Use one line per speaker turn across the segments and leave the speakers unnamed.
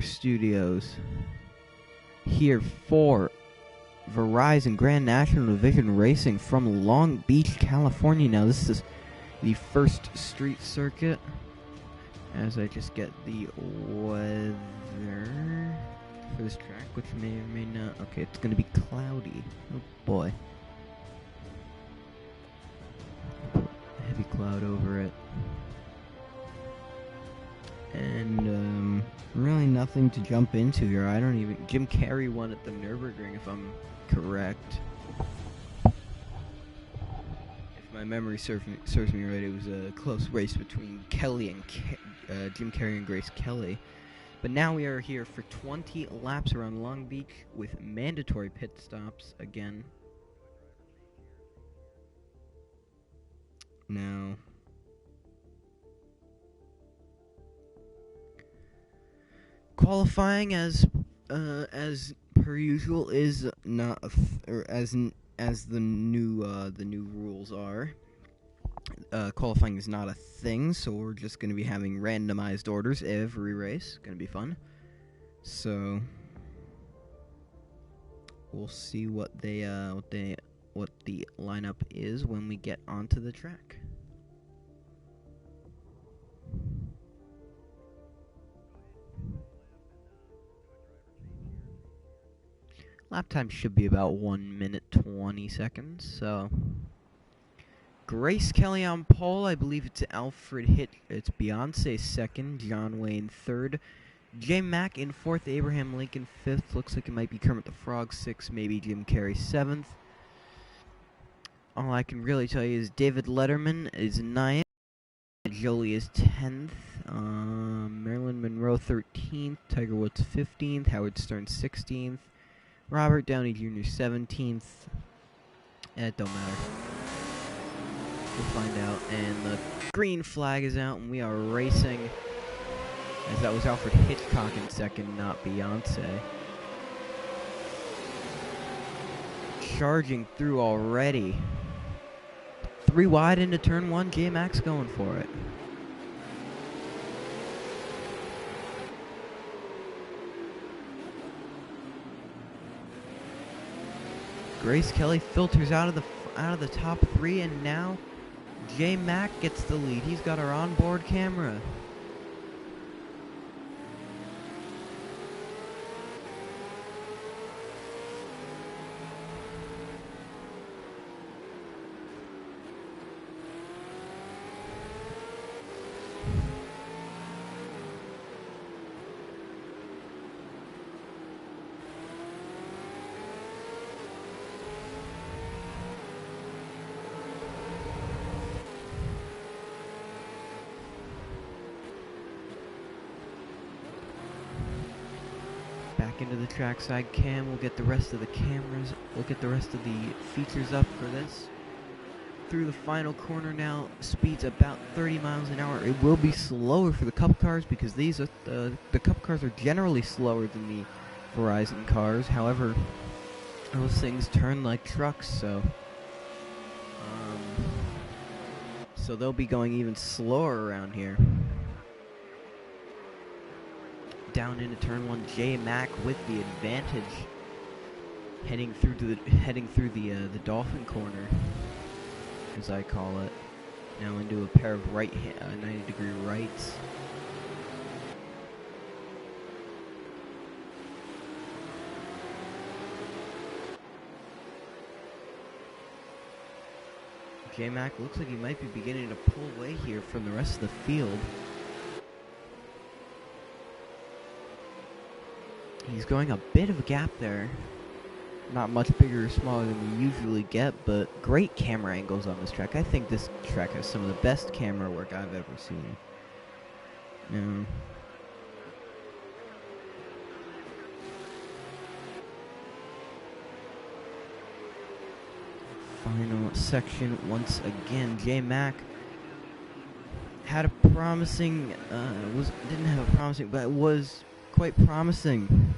Studios here for Verizon Grand National Division Racing from Long Beach, California. Now this is the first street circuit as I just get the weather for this track, which may or may not. Okay, it's going to be cloudy. Oh boy. Put a heavy cloud over it. And really nothing to jump into here. I don't even... Jim Carrey won at the Nurburgring, if I'm correct. If my memory serves me right, it was a close race between Kelly and Jim Carrey and Grace Kelly. But now we are here for 20 laps around Long Beach with mandatory pit stops again. Now... qualifying, as per usual, is not as the new rules are. Qualifying is not a thing, so we're just going to be having randomized orders every race. Going to be fun. So we'll see what the lineup is when we get onto the track. Lap time should be about 1 minute 20 seconds, so... Grace Kelly on pole, I believe it's Alfred Hitt, it's Beyonce second, John Wayne third, J Mack in fourth, Abraham Lincoln fifth, looks like it might be Kermit the Frog sixth, maybe Jim Carrey seventh. All I can really tell you is David Letterman is ninth, Jolie is 10th, Marilyn Monroe 13th, Tiger Woods 15th, Howard Stern 16th, Robert Downey Jr. 17th. It don't matter. We'll find out. And the green flag is out, and we are racing. As that was Alfred Hitchcock in second, not Beyonce. Charging through already. 3 wide into turn 1. J-Max going for it. Grace Kelly filters out of the top 3, and now J Mack gets the lead. He's got our onboard camera. Back into the trackside cam, we'll get the rest of the cameras, we'll get the rest of the features up for this. Through the final corner now, speeds about 30 miles an hour. It will be slower for the Cup cars because these are the Cup cars are generally slower than the Verizon cars. However, those things turn like trucks, so they'll be going even slower around here. Down into turn 1, J Mack with the advantage, heading through the dolphin corner, as I call it. Now into a pair of 90-degree rights. J Mack looks like he might be beginning to pull away here from the rest of the field. He's going a bit of a gap there. Not much bigger or smaller than we usually get, but great camera angles on this track. I think this track has some of the best camera work I've ever seen. Final section once again. J Mack had a promising, didn't have a promising, but it was quite promising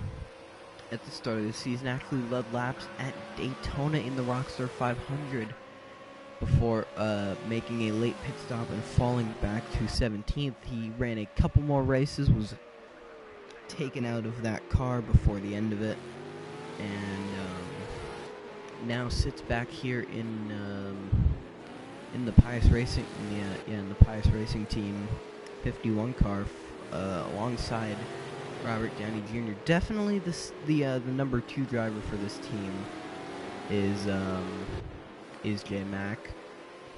at the start of the season. Actually led laps at Daytona in the Rockstar 500 before making a late pit stop and falling back to 17th. He ran a couple more races, was taken out of that car before the end of it, and now sits back here in the Pius Racing, in the Pius Racing Team 51 car, alongside Robert Downey Jr. Definitely the number 2 driver for this team is J Mac.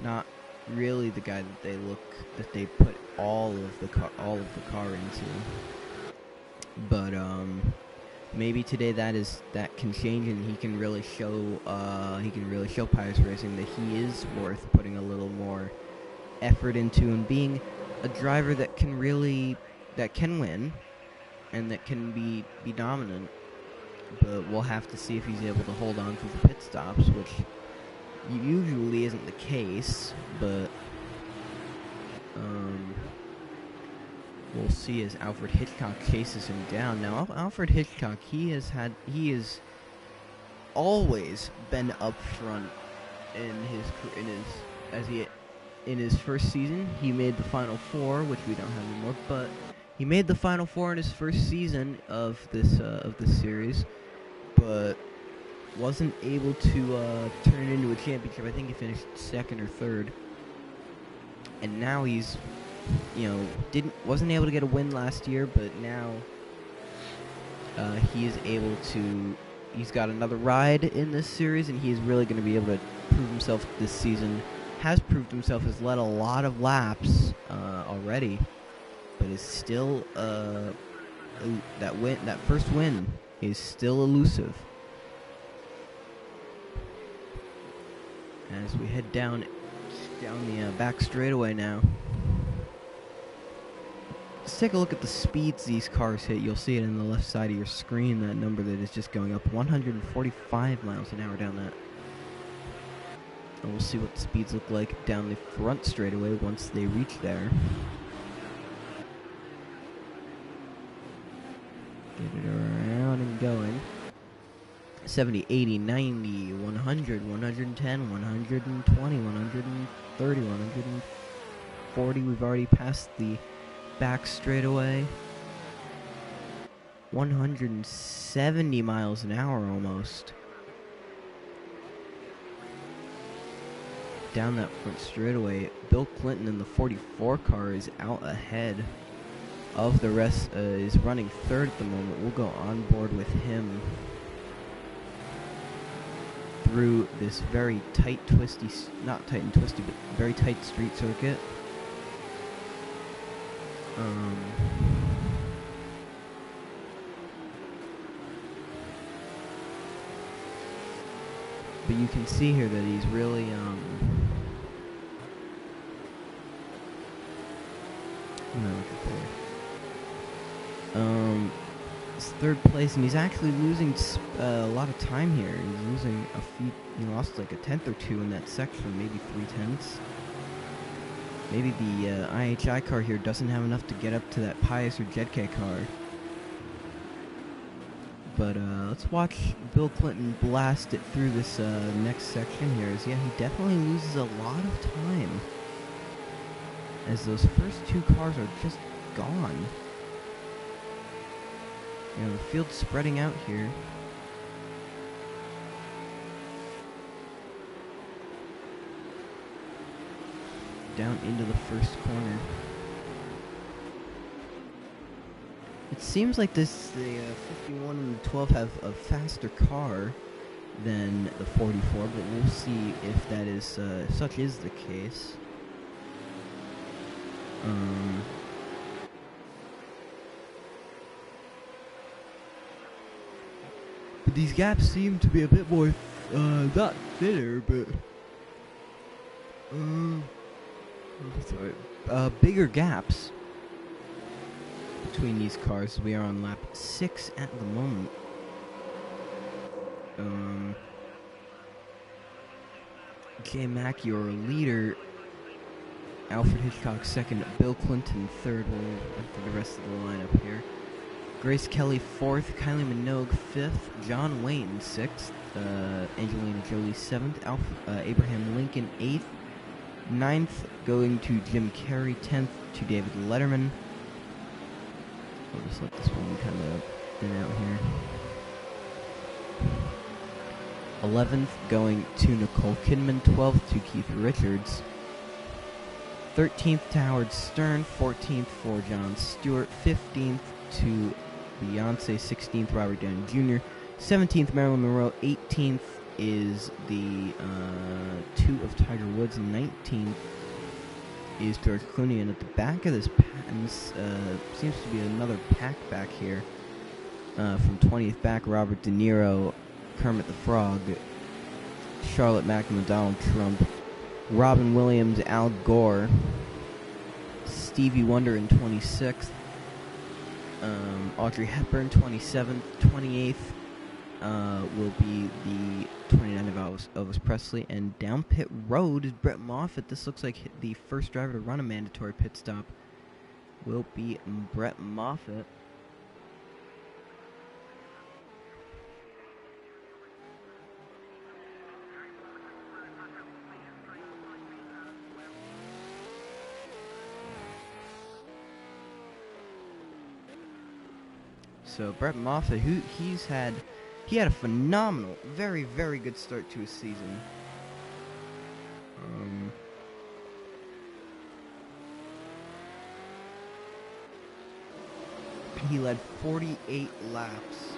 Not really the guy that they put all of the car into. But maybe today that can change, and he can really show Pius Racing that he is worth putting a little more effort into, and being a driver that can win and that can be dominant. But we'll have to see if he's able to hold on through the pit stops, which usually isn't the case, but we'll see as Alfred Hitchcock chases him down. Now, Alfred Hitchcock, he has always been up front in his first season. He made the Final Four, which we don't have anymore, but he made the Final Four in his first season of this series, but wasn't able to turn it into a championship. I think he finished second or third, and now he's, wasn't able to get a win last year, but now he is able to. He's got another ride in this series, and he's really going to be able to prove himself this season. Has proved himself, has led a lot of laps already, but is still that first win is still elusive. As we head down the back straightaway now. Let's take a look at the speeds these cars hit. You'll see it in the left side of your screen, that number that is just going up 145 miles an hour down that. And we'll see what the speeds look like down the front straightaway once they reach there. Get it around and going. 70, 80, 90, 100, 110, 120, 130, 140. We've already passed the back straightaway. 170 miles an hour almost. Down that front straightaway, Bill Clinton in the 44 car is out ahead of the rest, is running third at the moment. We'll go on board with him through this very tight, twisty, not tight and twisty, but very tight street circuit. But you can see here that he's really, it's third place, and he's actually losing a lot of time here. He's losing a few. He lost like a tenth or two in that section, maybe 3/10. Maybe the IHI car here doesn't have enough to get up to that Pius or Jedke car. But let's watch Bill Clinton blast it through this next section here. Yeah, he definitely loses a lot of time, as those first two cars are just gone. The field's spreading out here. Down into the first corner. It seems like the 51 and the 12 have a faster car than the 44, but we'll see if that is such is the case. But these gaps seem to be a bit more not thinner, but bigger gaps between these cars. We are on lap 6 at the moment. J Mac, your leader. Alfred Hitchcock second. Bill Clinton third. We'll enter the rest of the lineup here. Grace Kelly fourth. Kylie Minogue fifth. John Wayne sixth. Angelina Jolie seventh. Abraham Lincoln eighth. Ninth going to Jim Carrey. 10th to David Letterman. I'll just let this one kind of thin out here. 11th going to Nicole Kidman, 12th to Keith Richards, 13th to Howard Stern, 14th for Jon Stewart, 15th to Beyonce, 16th Robert Downey Jr., 17th Marilyn Monroe, 18th is the 2 of Tiger Woods, 19th is George Clooney, and at the back of this, seems to be another pack back here, from 20th back, Robert De Niro, Kermit the Frog, Charlotte Mackman, Donald Trump, Robin Williams, Al Gore, Stevie Wonder in 26th, Audrey Hepburn 27th, 28th will be the 29th of Elvis Presley, and down pit road is Brett Moffitt. This looks like the first driver to run a mandatory pit stop will be Brett Moffitt. So Brett Moffitt, he had a phenomenal, very, very good start to his season. He led 48 laps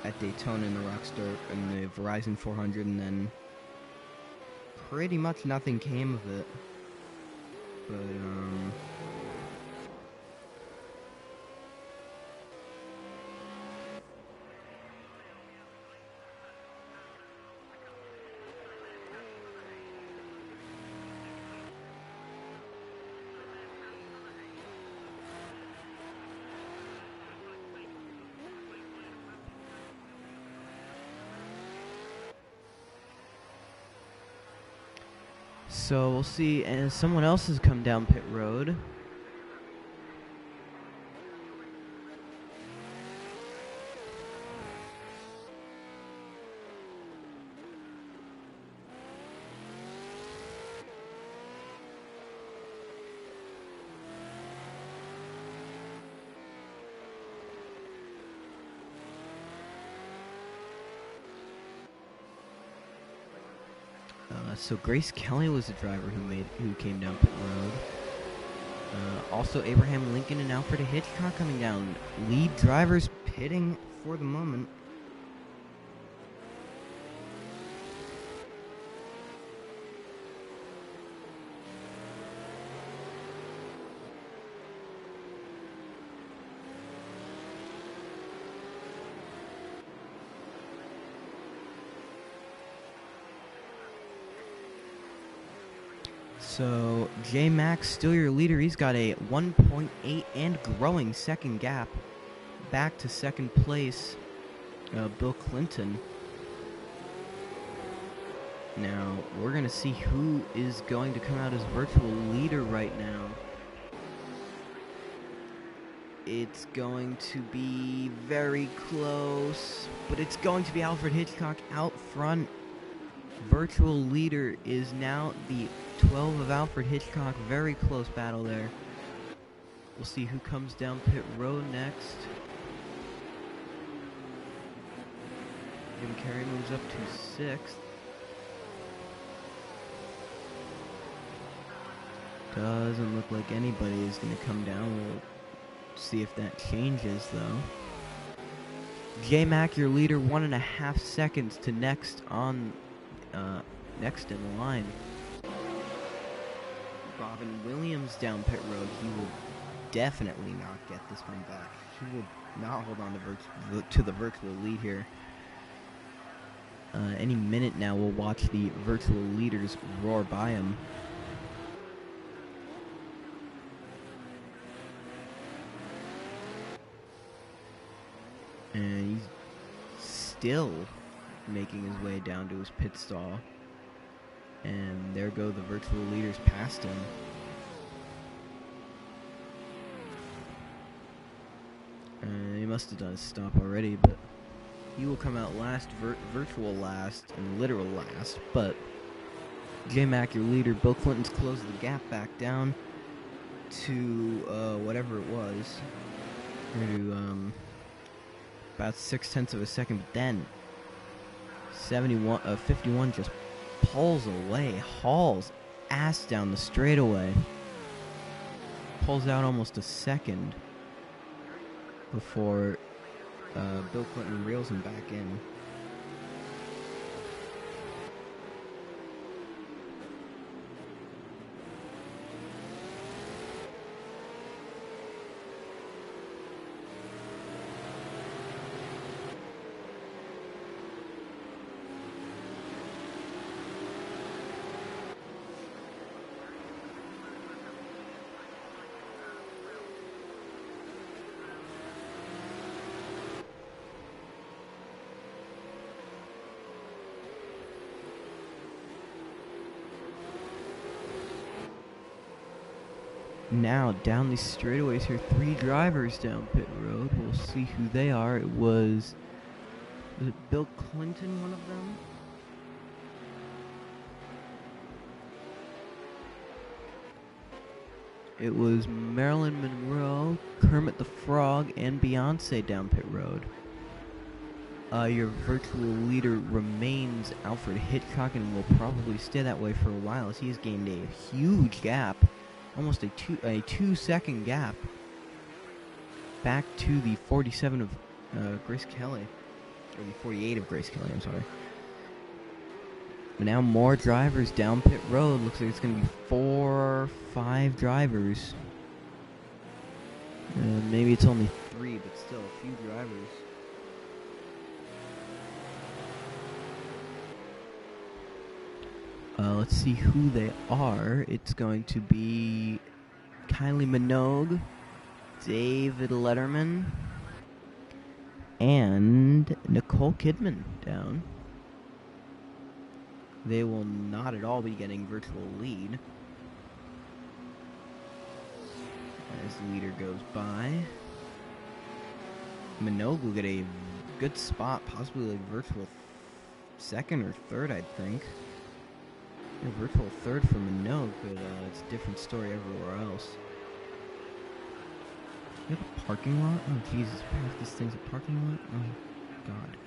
at Daytona in the Rockstar in the Verizon 400, and then pretty much nothing came of it. But so we'll see, and someone else has come down pit road. So Grace Kelly was the driver who came down pit road. Also Abraham Lincoln and Alfred Hitchcock coming down. Lead drivers pitting for the moment. So J-Max still your leader. He's got a 1.8 and growing second gap back to second place, Bill Clinton. Now we're going to see who is going to come out as virtual leader right now. It's going to be very close, but it's going to be Alfred Hitchcock out front. Virtual leader is now the 12 of Alfred Hitchcock. Very close battle there. We'll see who comes down pit road next. Jim Carrey moves up to 6th. Doesn't look like anybody is going to come down. We'll see if that changes, though. J-Mac, your leader, 1.5 seconds to next on next in the line. Robin Williams down pit road. He will definitely not get this one back. He will not hold on to the virtual lead here. Any minute now, we'll watch the virtual leaders roar by him. And he's still making his way down to his pit stall. And there go the virtual leaders past him. He must have done his stop already, but he will come out last, virtual last, and literal last. But J-Mac, your leader, Bill Clinton's closed the gap back down. to whatever it was, or to about 0.6 of a second, but then 51 just pulls away, hauls ass down the straightaway, pulls out almost a second before Bill Clinton reels him back in. Now, down these straightaways here, 3 drivers down pit road. We'll see who they are. Was it Bill Clinton, one of them? It was Marilyn Monroe, Kermit the Frog, and Beyonce down pit road. Your virtual leader remains Alfred Hitchcock and will probably stay that way for a while as he has gained a huge gap. Almost a 2-second gap back to the 47 of Grace Kelly, or the 48 of Grace Kelly, I'm sorry. But now more drivers down pit road. Looks like it's going to be 4 or 5 drivers. Maybe it's only 3, but still a few drivers. Let's see who they are. It's going to be Kylie Minogue, David Letterman, and Nicole Kidman down. They will not at all be getting virtual lead as the leader goes by. Minogue will get a good spot, possibly like virtual second or third, I think. A virtual third for Minogue, but it's a different story everywhere else. You have a parking lot? Oh, Jesus. What if this thing's a parking lot? Oh, God.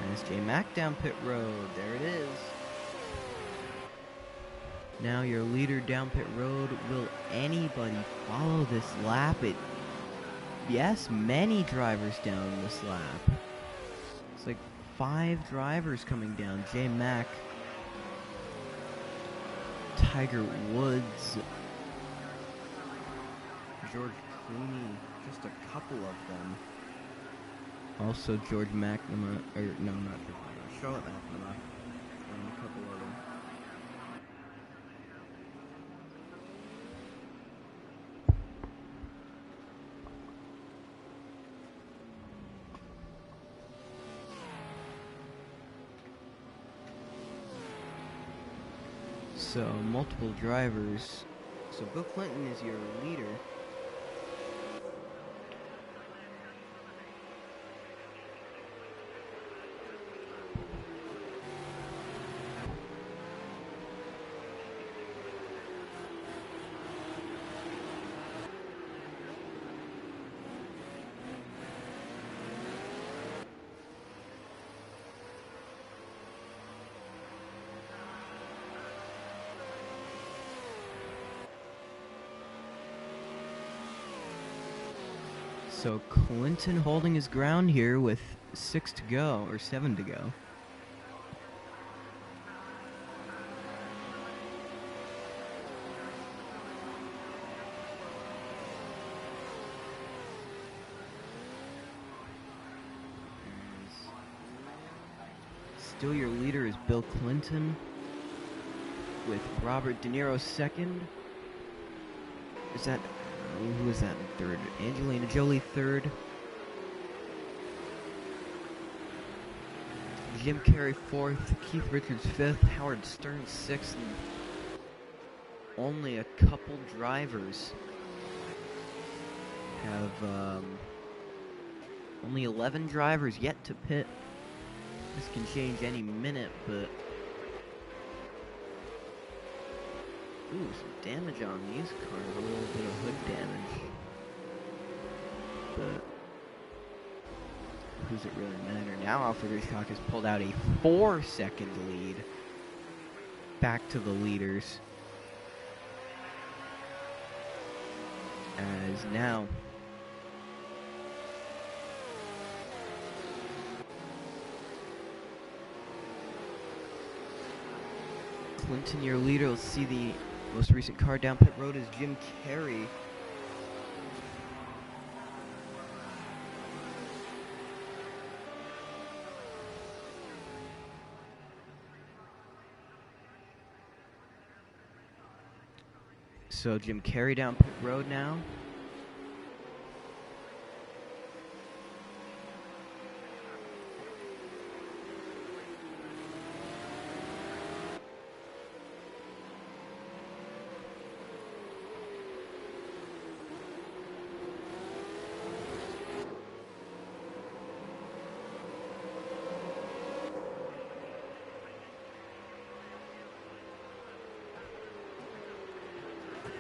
There's J Mac down pit road. There it is. Now your leader down pit road. Will anybody follow this lap? Yes, many drivers down this lap. It's like 5 drivers coming down. J Mac, Tiger Woods, George Clooney, just a couple of them. Also George McNamara, or no, not George McNamara, Charlotte McNamara, and a couple of them. So, multiple drivers. So, Bill Clinton is your leader. So Clinton holding his ground here with 6 to go, or 7 to go. Still your leader is Bill Clinton with Robert De Niro second. Is that... who is that in third? Angelina Jolie third. Jim Carrey fourth. Keith Richards fifth. Howard Stern sixth. And only a couple drivers have Only 11 drivers yet to pit. This can change any minute, but... Ooh, some damage on these cars. A little bit of hood damage. But... Who's it really matter? Now Alfred Hitchcock has pulled out a 4-second lead. Back to the leaders. As now... Clinton, your leader. Let's see the most recent car down pit road is Jim Carrey. So Jim Carrey down pit road now.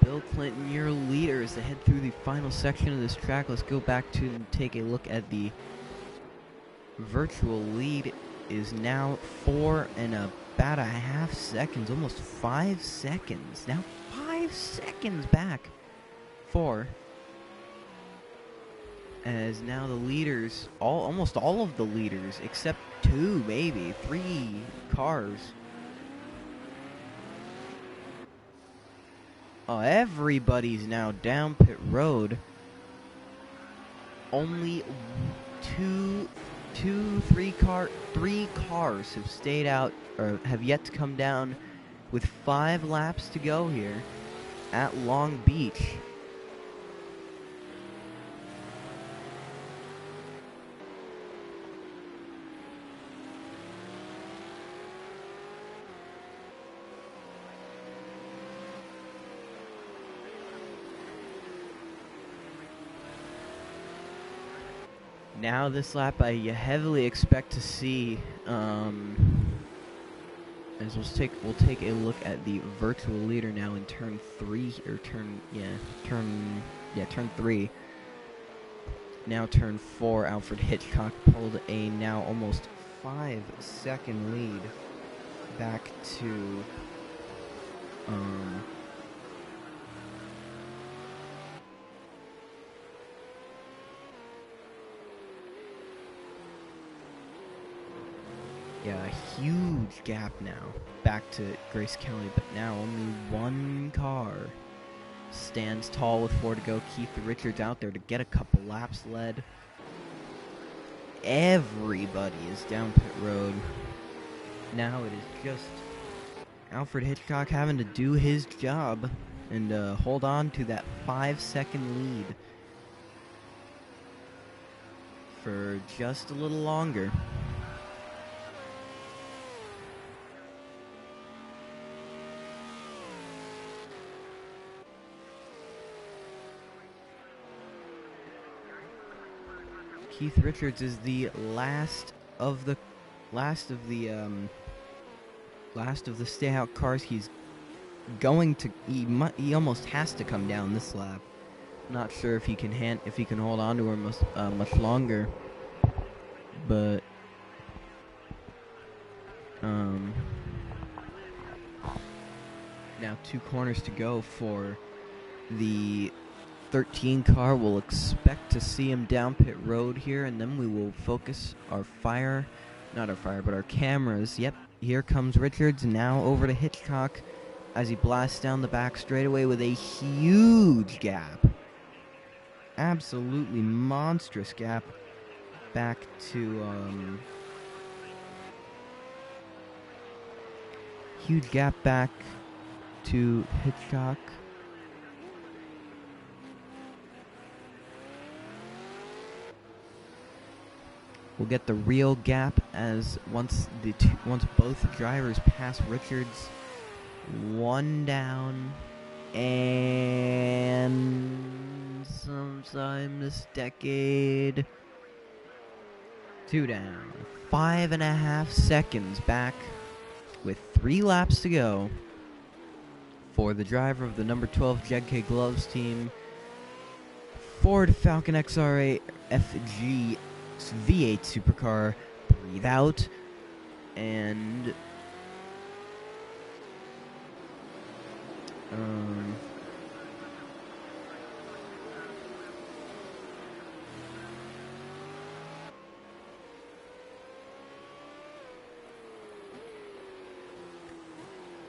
Bill Clinton, your leader, as they head through the final section of this track. Let's go back to and take a look at the virtual lead. Is now 4 and about a half seconds, almost 5 seconds. Now 5 seconds back for, as now the leaders, almost all of the leaders, except 2, maybe 3 cars. Oh, everybody's now down pit road. Only 3 cars have stayed out, or have yet to come down, with 5 laps to go here at Long Beach. Now this lap I heavily expect to see, as we'll take a look at the virtual leader now in turn 3, or turn 3. Now turn 4, Alfred Hitchcock pulled a now almost 5-second lead back to, yeah, a huge gap now back to Grace Kelly, but now only 1 car stands tall with 4 to go. Keith Richards out there to get a couple laps led. Everybody is down pit road. Now it is just Alfred Hitchcock having to do his job and hold on to that 5-second lead for just a little longer. Keith Richards is the last of the stay out cars. He's going to he almost has to come down this lap. Not sure if he can hold on to her much longer, but now 2 corners to go for the 13 car. We'll expect to see him down pit road here, and then we will focus our our cameras. Yep, here comes Richards, now over to Hitchcock as he blasts down the back straightaway with a huge gap. Absolutely monstrous gap back to, huge gap back to Hitchcock. We'll get the real gap as once both drivers pass Richards. 1 down, and sometime this decade, 2 down. 5.5 seconds back with 3 laps to go for the driver of the number 12 JK Gloves team. Ford Falcon XR8 FG V8 supercar. Breathe out. And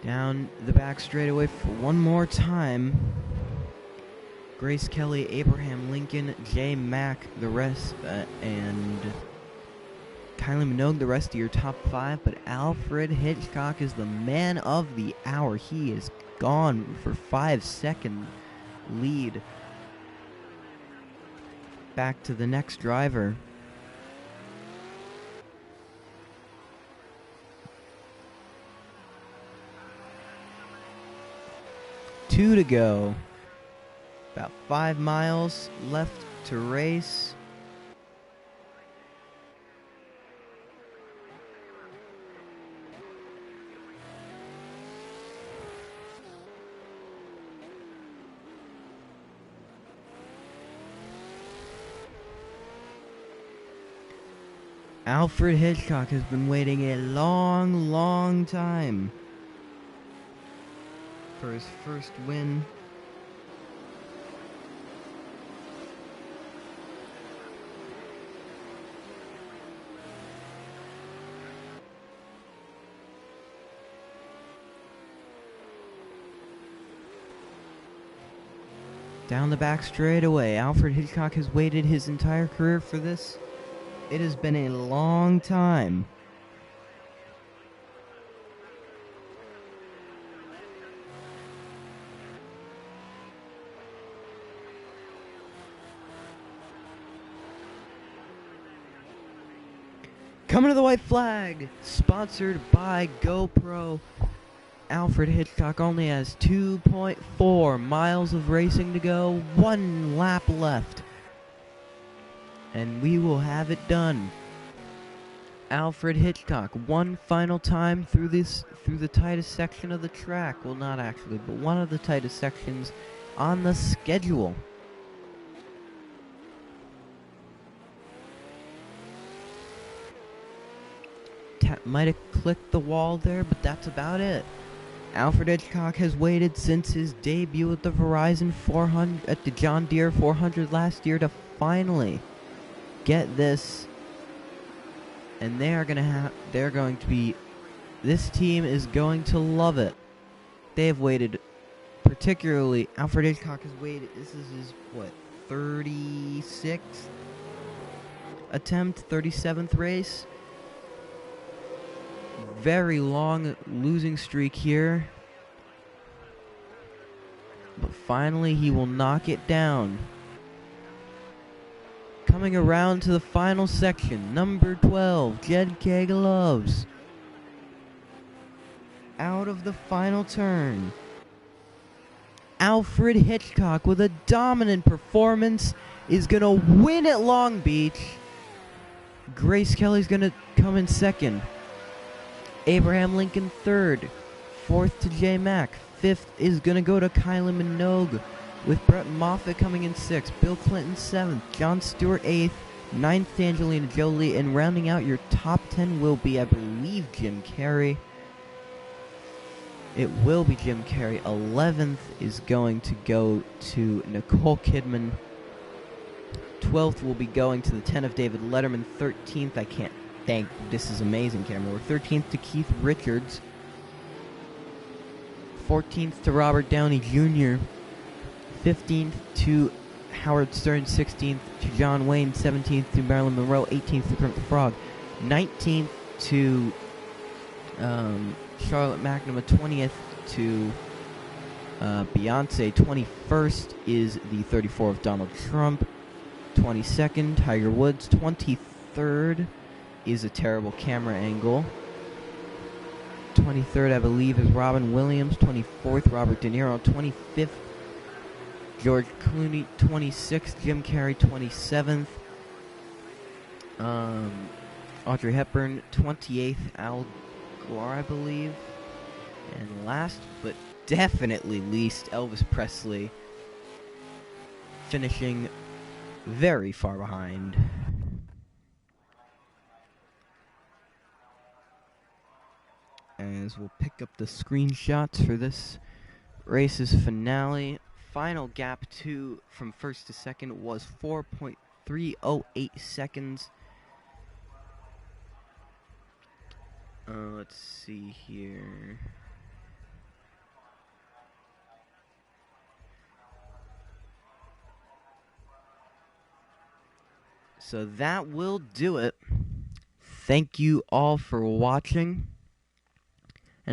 down the back straightaway for one more time. Grace Kelly, Abraham Lincoln, J Mack, the rest, and Kylie Minogue, the rest of your top 5. But Alfred Hitchcock is the man of the hour. He is gone for 5-second lead. Back to the next driver. Two to go. About 5 miles left to race. Alfred Hitchcock has been waiting a long, long time for his first win. Down the back straightaway, Alfred Hitchcock has waited his entire career for this. It has been a long time. Coming to the white flag, sponsored by GoPro. Alfred Hitchcock only has 2.4 miles of racing to go, 1 lap left. And we will have it done. Alfred Hitchcock, one final time through the tightest section of the track. Well, not actually, but one of the tightest sections on the schedule. Might have clicked the wall there, but that's about it. Alfred Hitchcock has waited since his debut at the Verizon 400 at the John Deere 400 last year to finally get this, and this team is going to love it. They have waited, particularly Alfred Hitchcock has waited. This is his 36th attempt, 37th race. Very long losing streak here, but finally he will knock it down. Coming around to the final section, number 12, JK Gloves. Out of the final turn, Alfred Hitchcock, with a dominant performance, is going to win at Long Beach. Grace Kelly's going to come in second. Abraham Lincoln third. Fourth to J Mack. Fifth is going to go to Kylie Minogue, with Brett Moffitt coming in 6th, Bill Clinton 7th, John Stewart 8th, 9th Angelina Jolie, and rounding out your top 10 will be, I believe, Jim Carrey. It will be Jim Carrey. 11th is going to go to Nicole Kidman. 12th will be going to the 10 of David Letterman. 13th, I can't thank, this is amazing camera. 13th to Keith Richards. 14th to Robert Downey Jr. 15th to Howard Stern, 16th to John Wayne, 17th to Marilyn Monroe, 18th to Kermit the Frog, 19th to Charlotte McNamara, 20th to Beyonce, 21st is the 34 of Donald Trump, 22nd, Tiger Woods, 23rd is a terrible camera angle, 23rd, I believe, is Robin Williams, 24th, Robert De Niro, 25th, George Clooney, 26th, Jim Carrey, 27th, Audrey Hepburn, 28th, Al Gore, I believe. And last but definitely least, Elvis Presley, finishing very far behind. As we'll pick up the screenshots for this race's finale. Final gap from first to second was 4.308 seconds. Let's see here. So that will do it. Thank you all for watching.